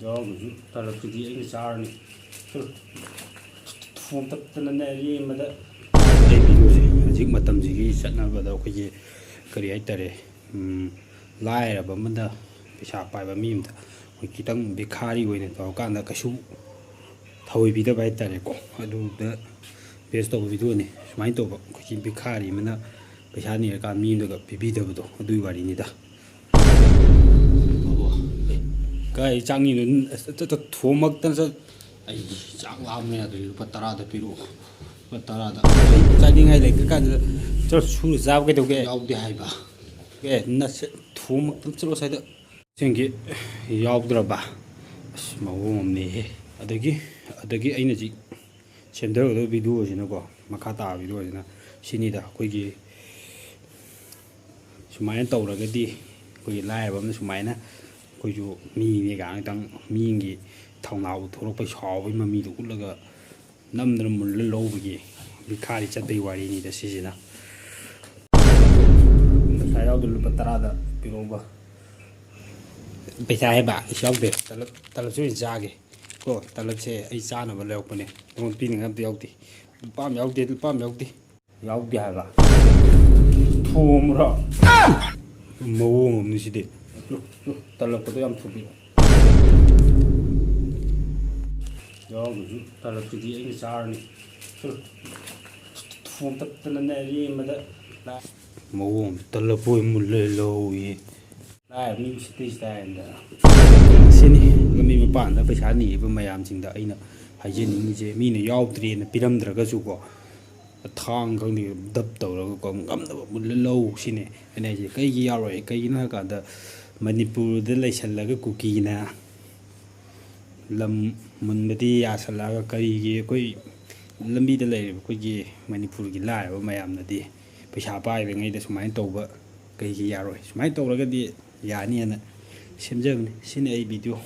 ꯌꯥꯎꯕꯁꯨ ꯇꯂꯞꯇꯨꯗꯤ ꯑꯩꯅ ꯆꯥꯔꯅꯤ ꯊꯣꯝ ꯇꯠꯇꯅꯅꯦ ꯌꯦꯡꯕꯗ ꯑꯩ ꯚꯤꯗꯤꯑꯣꯁꯦ ꯍꯧꯖꯤꯛ ꯃꯇꯝꯁꯤꯒꯤ ꯆꯠꯅꯕꯗ ꯑꯩꯈꯣꯏꯒꯤ ꯀꯔꯤ ꯍꯥꯏꯇꯥꯔꯦ ꯂꯥꯏꯔꯕ ꯑꯃꯗ ꯄꯩꯁా ꯄꯥꯏꯕ ꯃꯤ ꯑꯃꯗ ꯑꯩꯈꯣꯏ ꯈꯤꯇꯪ ꯕꯤꯈꯥꯔꯤ ꯑꯣꯏꯅ ꯇꯧꯔꯀꯥꯟꯗ ꯀꯩꯁꯨ ꯊꯧꯑꯣꯏꯕꯤꯗꯕ ꯍꯥꯏꯇꯥꯔꯦꯀꯣ ꯑꯗꯨꯗ ꯕꯦꯁ ꯇꯧꯕ ꯚꯤꯗꯤꯑꯣꯅꯤ ꯁꯨꯃꯥꯏꯅ ꯇꯧꯕ ꯑꯩꯈꯣꯏꯒꯤ ꯕꯤꯈꯥꯔꯤ ꯑꯃꯅ ꯄꯩꯁꯥ ꯅꯤꯔꯀꯥꯟꯗ ꯃꯤ ꯑꯃꯗꯒ ꯄꯤꯕꯤꯗꯕꯗꯣ ꯑꯗꯨꯒꯤ ꯋꯥꯔꯤꯅꯤꯗ ꯀꯥꯏ ꯆꯥꯡꯅꯤꯅꯣ ꯊꯣꯝꯃꯛꯇꯅ ꯑꯩ ꯆꯥꯛ ꯂꯥꯝꯃꯦ ꯑꯗꯨꯗꯤ ꯂꯨꯄꯥ 10ꯗ ꯄꯤꯔꯛꯑꯣ ꯂꯨꯄꯥ 10ꯗ ꯆꯥꯅꯤꯡꯉꯥꯏ ꯂꯩꯇ꯭ꯔ ꯀꯥꯟꯗ ꯆꯠ ꯁꯨꯔ ꯆꯥꯕ ꯀꯩꯗꯧꯒꯦ ꯌꯥꯎꯗꯦ ꯍꯥꯏꯕ ꯅꯠꯁꯦ ꯊꯣꯝꯃꯛꯇꯅ ꯆꯠꯂꯣ ꯁ꯭ꯋꯥꯏꯗ ꯁꯦꯡꯒꯤ ꯌꯥꯎꯗ꯭ꯔꯕ ꯑꯁ ꯃꯑꯣꯡ ꯑꯃꯅꯦꯍꯦ ꯑꯗꯒꯤ ꯑꯩꯅ ꯍꯧꯖꯤꯛ ꯁꯦꯝꯊꯒꯗꯕ ꯚꯤꯗꯤꯑꯣꯁꯤꯅꯀꯣ ꯃꯈꯥ ꯇꯥꯕ ꯚꯤꯗꯤꯑꯣꯁꯤꯅ ꯁꯤꯅꯤꯗ ꯑꯩꯈꯣꯏꯒꯤ ꯁꯨꯃꯥꯏꯅ ꯇꯧꯔꯒꯗꯤ ꯑꯩꯈꯣꯏꯒꯤ ꯂꯥꯏꯔꯕ ꯑꯃꯅ ꯁꯨꯃꯥꯏꯅ ꯑꯩꯈꯣꯏꯁꯨ ꯃꯤꯅꯦ ꯈꯤꯇꯪ ꯃꯤꯒꯤ ꯊꯧꯅꯥꯎ ꯊꯣꯛꯂꯛꯄꯩ ꯁꯥꯎꯕꯒꯤ ꯃꯃꯤꯗꯣ ꯎꯠꯂꯒ ꯅꯝꯗꯅ ꯃꯨꯜꯂ ꯂꯧꯕꯒꯤ ꯕꯤꯈꯥꯔꯤ ꯆꯠꯄꯒꯤ ꯋꯥꯔꯤꯅꯤꯗ ꯁꯤꯁꯤꯅ ꯄꯩꯁꯥ ꯌꯥꯎꯗ ꯂꯨꯄꯥ 10ꯗ ꯄꯤꯔꯛꯎꯕ ꯄꯩꯁꯥ ꯍꯥꯏꯕ ꯏꯁ ꯌꯥꯎꯗꯦ ꯇꯂꯞꯁꯨ ꯑꯣꯏꯅ ꯆꯥꯒꯦ ꯀꯣ ꯇꯂꯞꯁꯦ ꯑꯩ ꯆꯥꯅꯕ ꯂꯩꯔꯛꯄꯅꯦ ꯅꯉꯣꯟꯗ ꯄꯤꯅꯤꯡꯉꯥꯏ ꯑꯝꯇ ꯌꯥꯎꯗꯦ ꯂꯨꯄꯥ ꯑꯃ ꯌꯥꯎꯗꯦ ꯌꯥꯎꯗꯦ ꯍꯥꯏꯕ ꯊꯣꯝꯕ꯭ꯔꯣ ꯃꯑꯣꯡ ꯑꯃꯅꯤ ꯁꯤꯗꯤ ꯇꯂꯞꯀꯗꯣ ꯌꯥꯝ ꯊꯨꯕꯤ ꯌꯥꯎꯕꯁꯨ ꯇꯂꯞꯇꯨꯗꯤ ꯑꯩꯅ ꯆꯥꯔꯅꯤ ꯊꯣꯝ ꯇꯠꯇꯅꯅꯦ ꯌꯦꯡꯕꯗ ꯃꯑꯣꯡ ꯇꯂꯞ ꯑꯣꯏ ꯃꯨꯜꯂ ꯂꯧꯏ ꯂꯥꯏꯔꯕ ꯃꯤ ꯎꯁꯤꯠꯇ꯭ꯔꯤ ꯁ꯭ꯇꯥꯏꯜꯗ ꯁꯤꯅꯤ ꯂꯝꯕꯤ ꯃꯄꯥꯟꯗ ꯄꯩꯁꯥ ꯅꯤꯔꯤꯕ ꯃꯌꯥꯝꯁꯤꯡꯗ ꯑꯩꯅ ꯍꯥꯏꯖꯅꯤꯡꯉꯤꯁꯦ ꯃꯤꯅ ꯌꯥꯎꯗ꯭ꯔꯦꯅ ꯄꯤꯔꯝꯗ꯭ꯔꯒꯁꯨꯀꯣ ꯊꯥꯡ ꯈꯪꯗꯦ ꯗꯞ ꯇꯧꯔꯒꯀꯣ ꯉꯝꯅꯕ ꯃꯨꯜꯂ ꯂꯧ ꯁꯤꯅꯦ ꯑꯩꯅ ꯍꯥꯏꯁꯦ ꯀꯩꯒꯤ ꯌꯥꯎꯔꯣꯏ ꯀꯩꯒꯤꯅꯣ ꯍꯥꯏ ꯀꯥꯟꯗ ꯃꯅꯤꯄꯨꯔꯗ ꯂꯩꯁꯜꯂꯒ ꯀꯨꯀꯤꯅ ꯂꯝ ꯃꯨꯟꯕꯗꯤ ꯌꯥꯁꯜꯂꯛꯑꯒ ꯀꯔꯤꯒꯤ ꯑꯩꯈꯣꯏ ꯂꯝꯕꯤꯗ ꯂꯩꯔꯤꯕ ꯑꯩꯈꯣꯏꯒꯤ ꯃꯅꯤꯄꯨꯔꯒꯤ ꯂꯥꯏꯔꯕ ꯃꯌꯥꯝꯅꯗꯤ ꯄꯩꯁా ꯄꯥꯏꯔꯤꯉꯩꯗ ꯁꯨꯃꯥꯏꯅ ꯇꯧꯕ ꯀꯩꯒꯤ ꯌꯥꯔꯣꯏ ꯁꯨꯃꯥꯏꯅ ꯇꯧꯔꯒꯗꯤ ꯌꯥꯅꯤꯅ ꯁꯦꯝꯖꯕꯅꯤ ꯁꯤꯅꯤ ꯑꯩ ꯚꯤꯗꯤꯑꯣ